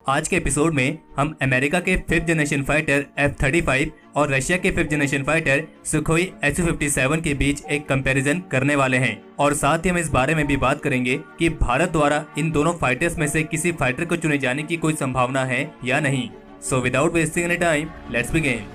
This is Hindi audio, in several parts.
आज के एपिसोड में हम अमेरिका के 5th जनरेशन फाइटर F-35 और रशिया के 5th generation fighter Sukhoi Su-57 के बीच एक कंपैरिजन करने वाले हैं और साथ ही हम इस बारे में भी बात करेंगे कि भारत द्वारा इन दोनों फाइटर्स में से किसी फाइटर को चुने जाने की कोई संभावना है या नहीं। So without wasting any time let's begin.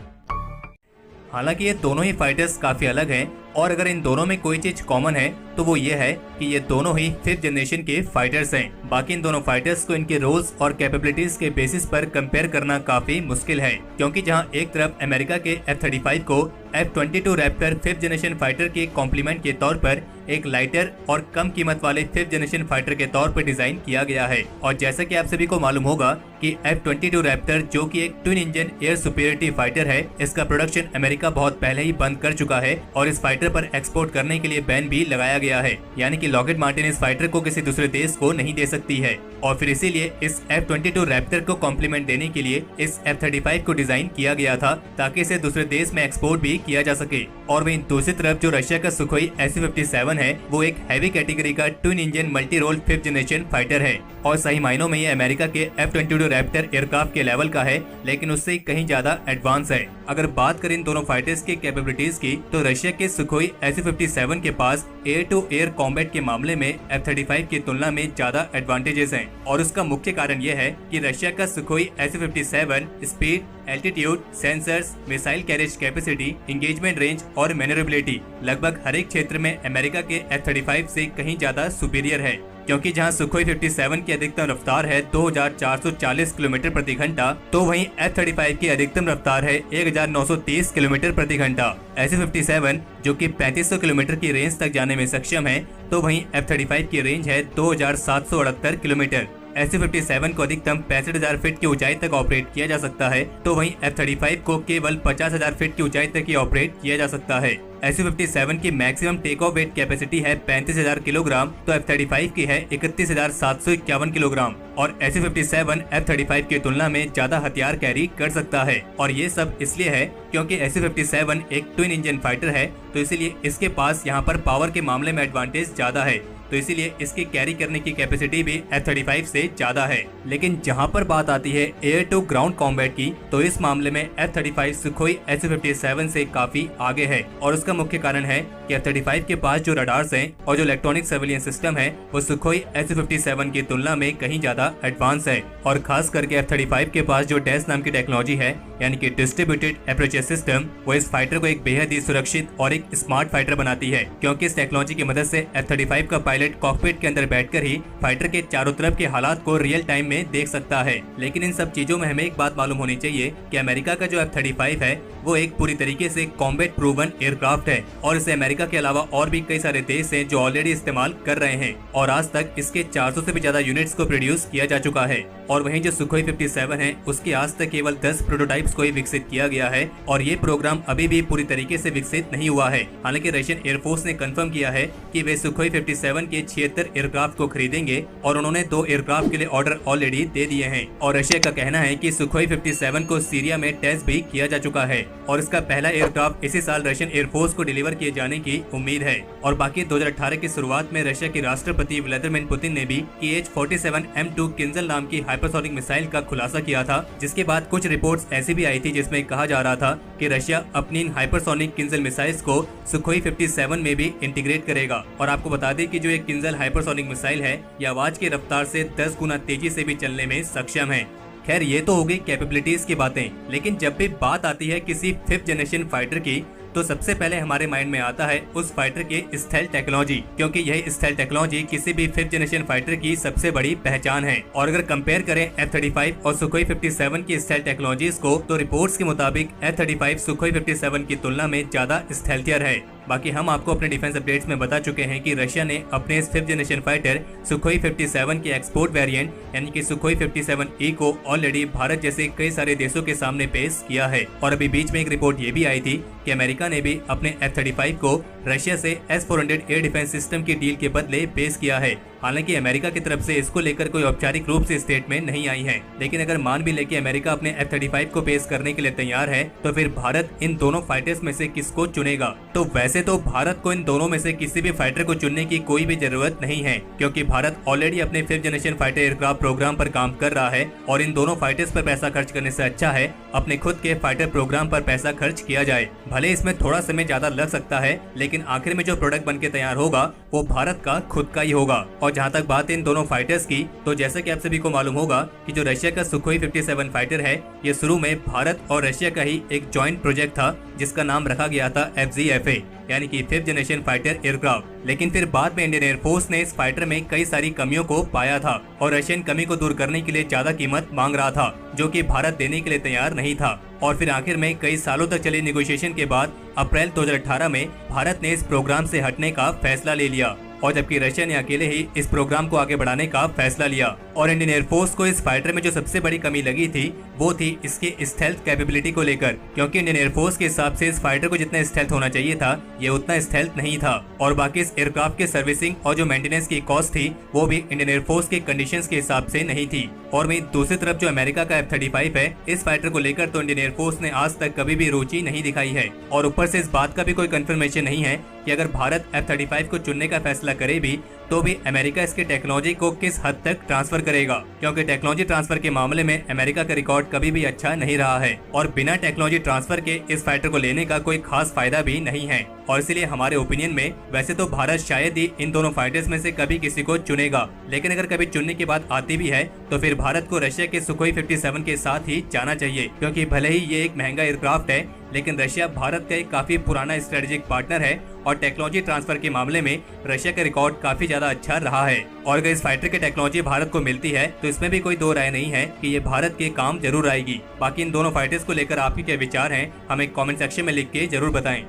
हालांकि ये दोनों ही फाइटर्स काफी अलग हैं और अगर इन दोनों में कोई चीज कॉमन है तो वो ये है कि ये दोनों ही 5th जनरेशन के फाइटर्स हैं। बाकी इन दोनों फाइटर्स को इनके रोल्स और कैपेबिलिटीज के बेसिस पर कंपेयर करना काफी मुश्किल है, क्योंकि जहां एक तरफ अमेरिका के F-35 को F-22 Raptor 5th generation fighter के कॉम्प्लीमेंट के तौर पर एक लाइटर और कम कीमत वाले 5th जनरेशन फाइटर के तौर पर डिजाइन किया गया है, और जैसा कि आप सभी को मालूम होगा कि F-22 रैप्टर जो कि एक twin engine air superiority fighter है, इसका प्रोडक्शन अमेरिका बहुत पहले ही बंद कर चुका है और इस फाइटर पर एक्सपोर्ट करने के लिए बैन भी लगाया गया है, यानी कि लॉकहीड मार्टिन इस फाइटर को किसी दूसरे देश को नहीं दे सकती है। और फिर इसीलिए इस F-22 रैप्टर को कॉम्प्लीमेंट देने के लिए इस F-35 को डिजाइन किया गया था ताकि इसे दूसरे देश में एक्सपोर्ट भी किया जा सके। और वहीं दूसरी तरफ जो रशिया का सुखोई Su-57 है वो एक हैवी कैटेगरी का twin engine multi role 5th generation fighter है और सही मायनों में ये अमेरिका के F-22 रैप्टर एयरक्राफ्ट के लेवल का है, लेकिन उससे कहीं ज्यादा एडवांस है। अगर बात करें इन दोनों फाइटर्स की कैपेबिलिटीज की तो रशिया के सुखोई Su-57 के पास एयर टू एयर कॉम्बैट के मामले में F-35 की तुलना में ज्यादा एडवांटेजेस हैं, और उसका मुख्य कारण यह है कि रशिया का Sukhoi Su-57 speed, altitude, sensors, missile carriage capacity, engagement range और मैन्यूवरेबिलिटी लगभग हर एक क्षेत्र में अमेरिका के F-35 से कहीं ज्यादा सुपीरियर है, क्योंकि जहां सुखोई 57 की अधिकतम रफ्तार है 2440 किलोमीटर प्रति घंटा, तो वहीं F-35 की अधिकतम रफ्तार है 1930 किलोमीटर प्रति घंटा। Su-57 जो कि 3500 किलोमीटर की रेंज तक जाने में सक्षम है, तो वहीं F-35 की रेंज है 2768 किलोमीटर। Su-57 को अधिकतम 65,000 फीट की ऊंचाई तक ऑपरेट किया जा सकता है, तो वहीं F-35 को केवल 50,000 फीट की ऊंचाई तक ही ऑपरेट किया जा सकता है। Su-57 की maximum take off weight capacity है 35,000 किलोग्राम, तो F-35 की है 31,751 किलोग्राम, और Su-57 F-35 की तुलना में ज्यादा हथियार कैरी कर सकता है। और ये सब इसलिए है क्योंकि Su-57 एक ट्विन इंजन फाइटर है, तो इसीलिए इसके पास यहाँ पर पावर के मामले में एडवांटेज ज्यादा है, तो इसीलिए इसकी कैरी करने की कैपेसिटी भी F-35 से ज्यादा है। लेकिन जहां पर बात आती है एयर टू ग्राउंड कॉम्बैट की, तो इस मामले में F-35 सुखोई Su-57 से काफी आगे है, और उसका मुख्य कारण है कि F-35 के पास जो रडार्स हैं और जो इलेक्ट्रॉनिक सर्विलियंस सिस्टम है वो सुखोई Su-57 की तुलना में कहीं ज्यादा एडवांस है, और खास करके F-35 के पास जो डेस नाम की टेक्नोलॉजी है, यानी कि डिस्ट्रीब्यूटेड अप्रोच सिस्टम, वो इस फाइटर को एक बेहद ही सुरक्षित और एक स्मार्ट फाइटर बनाती है, क्योंकि इस टेक्नोलॉजी की मदद से F-35 का पायलट कॉकपिट के अंदर बैठकर ही फाइटर के चारों तरफ के हालात को रियल टाइम में देख सकता है। लेकिन इन सब चीजों में हमें एक बात मालूम होनी चाहिए कि अमेरिका का जो F-35 है वो एक पूरी तरीके से कॉम्बैट प्रूवन एयरक्राफ्ट है, और इसे अमेरिका के अलावा और भी कई सारे देश हैं जो ऑलरेडी इस्तेमाल कर रहे हैं, और आज तक इसके 400 से भी ज्यादा यूनिट्स को प्रोड्यूस किया जा चुका है। और वहीं जो सुखोई 57 है उसके आज तक केवल 10 प्रोटोटाइप्स को ही विकसित किया गया है, और ये प्रोग्राम अभी भी पूरी तरीके से विकसित नहीं हुआ है। हालांकि रशियन एयरफोर्स ने कंफर्म किया है कि वे सुखोई 57 के 76 एयरक्राफ्ट को खरीदेंगे, और उन्होंने 2 एयरक्राफ्ट के लिए ऑर्डर ऑलरेडी दे दिए हैं। और रशिया का कहना है कि सुखोई 57 को सीरिया में टेस्ट भी किया जा चुका है, और इसका पहला एयरक्राफ्ट इसी साल रशियन एयरफोर्स को डिलीवर किए जाने की उम्मीद है। और बाकी 2018 की शुरुआत में रशिया के राष्ट्रपति व्लादिमीर पुतिन ने भी Kh-47M2 किंजल नाम की हाइपरसोनिक मिसाइल का खुलासा किया था, जिसके बाद कुछ रिपोर्ट्स ऐसी भी आई थी जिसमें कहा जा रहा था कि रशिया अपनी इन हाइपरसोनिक किंजल मिसाइल्स को सुखोई 57 में भी इंटीग्रेट करेगा। और आपको बता दें कि जो एक किंजल हाइपरसोनिक मिसाइल है ये आवाज की रफ्तार से 10 गुना तेजी से भी चलने में सक्षम है। खैर ये तो हो गई कैपेबिलिटीज की बातें, लेकिन जब भी बात आती है किसी 5th जनरेशन फाइटर की तो सबसे पहले हमारे माइंड में आता है उस फाइटर के स्टेल्थ टेक्नोलॉजी, क्योंकि यही स्टेल्थ टेक्नोलॉजी किसी भी 5th जनरेशन फाइटर की सबसे बड़ी पहचान है। और अगर कंपेयर करें F-35 और सुखोई 57 की स्टेल्थ टेक्नोलॉजीज को, तो रिपोर्ट्स के मुताबिक F-35 सुखोई 57 की तुलना में ज्यादा स्टेल्थियर है। बाकी हम आपको अपने डिफेंस अपडेट्स में बता चुके हैं कि रशिया ने अपने इस 5th जनरेशन फाइटर सुखोई 57 के एक्सपोर्ट वेरिएंट यानी कि सुखोई 57E को ऑलरेडी भारत जैसे कई सारे देशों के सामने पेश किया है। और अभी बीच में एक रिपोर्ट ये भी आई थी कि अमेरिका ने भी अपने F-35 को रशिया से S-400 एयर डिफेंस सिस्टम की डील के बदले पेश किया है, हालांकि अमेरिका की तरफ से इसको लेकर कोई औपचारिक रूप से स्टेटमेंट नहीं आई है। लेकिन अगर मान भी ले कि अमेरिका अपने F-35 को पेश करने के लिए तैयार है, तो फिर भारत इन दोनों फाइटर्स में से किसको चुनेगा? तो वैसे तो भारत को इन दोनों में से किसी भी फाइटर को चुनने की कोई भी जरूरत नहीं है, क्योंकि भारत ऑलरेडी अपने 5th generation fighter aircraft programme पर काम कर रहा है और इन दोनों फाइटर्स पर पैसा खर्च करने से अच्छा है अपने खुद के फाइटर प्रोग्राम पर पैसा खर्च किया जाए। भले इसमें थोड़ा समय ज्यादा लग सकता है, लेकिन आखिर में जो प्रोडक्ट बन के तैयार होगा वो भारत का खुद का ही होगा। और जहाँ तक बात है इन दोनों फाइटर्स की, तो जैसा कि आप सभी को मालूम होगा कि जो रशिया का सुखोई 57 फाइटर है, ये शुरू में भारत और रशिया का ही एक जॉइंट प्रोजेक्ट था जिसका नाम रखा गया था FZFA, यानी कि 5th जनरेशन फाइटर एयरक्राफ्ट। लेकिन फिर बाद में इंडियन एयरफोर्स ने इस फाइटर में कई सारी कमियों को पाया था और रशियन कमी को दूर करने के लिए ज्यादा कीमत मांग रहा था, जो कि भारत देने के लिए तैयार नहीं था। और फिर आखिर में कई सालों तक चली नेगोशिएशन के बाद अप्रैल 2018 में भारत ने इस प्रोग्राम से हटने का फैसला ले लिया, और जबकि रशिया ने अकेले ही इस प्रोग्राम को आगे बढ़ाने का फैसला लिया। और इंडियन एयरफोर्स को इस फाइटर में जो सबसे बड़ी कमी लगी थी वो थी इसके स्टेल्थ कैपेबिलिटी को लेकर, क्योंकि इंडियन एयरफोर्स के हिसाब से इस फाइटर को जितना स्टेल्थ होना चाहिए था ये उतना स्टेल्थ नहीं था। और बाकी इस एयरक्राफ्ट के सर्विसिंग और जो मेंटेनेंस की कॉस्ट थी वो भी इंडियन एयरफोर्स के कंडीशंस के हिसाब से नहीं थी। और वहीं दूसरी तरफ जो अमेरिका का F-35 है, इस फाइटर को लेकर तो इंडियन एयरफोर्स ने आज तक कभी भी रुचि नहीं दिखाई है। और ऊपर से इस बात का भी कोई कंफर्मेशन नहीं है कि अगर भारत F-35 को चुनने का फैसला करे भी तो भी अमेरिका इसके टेक्नोलॉजी को किस हद तक ट्रांसफर करेगा, क्योंकि टेक्नोलॉजी ट्रांसफर के मामले में अमेरिका का रिकॉर्ड कभी भी अच्छा नहीं रहा है और बिना टेक्नोलॉजी ट्रांसफर के इस फाइटर को लेने का कोई खास फायदा भी नहीं है। और इसलिए हमारे ओपिनियन में वैसे तो भारत शायद ही इन दोनों फाइटर्स में से कभी किसी को चुनेगा, लेकिन अगर कभी चुनने की बात आती भी है तो फिर भारत को रशिया के सुखोई 57 के साथ ही जाना चाहिए, क्योंकि भले ही ये एक महंगा एयरक्राफ्ट है लेकिन रशिया भारत का एक काफी पुराना स्ट्रेटेजिक पार्टनर है और टेक्नोलॉजी ट्रांसफर के मामले में रशिया का रिकॉर्ड काफी ज्यादा अच्छा रहा है। और अगर इस फाइटर की टेक्नोलॉजी भारत को मिलती है तो इसमें भी कोई दो राय नहीं है कि ये भारत के काम जरूर आएगी। बाकी इन दोनों फाइटर्स को लेकर आपके क्या विचार हैं हमें कमेंट सेक्शन में लिख के जरूर बताएं।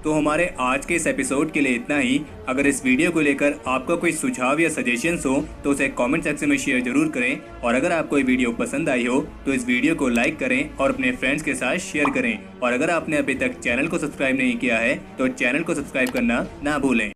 तो हमारे आज के इस एपिसोड के लिए इतना ही। अगर इस वीडियो को लेकर आपका कोई सुझाव या सजेशंस हो तो उसे कमेंट सेक्शन में शेयर जरूर करें, और अगर आपको ये वीडियो पसंद आई हो तो इस वीडियो को लाइक करें और अपने फ्रेंड्स के साथ शेयर करें। और अगर आपने अभी तक चैनल को सब्सक्राइब नहीं किया है तो चैनल को सब्सक्राइब करना ना भूलें।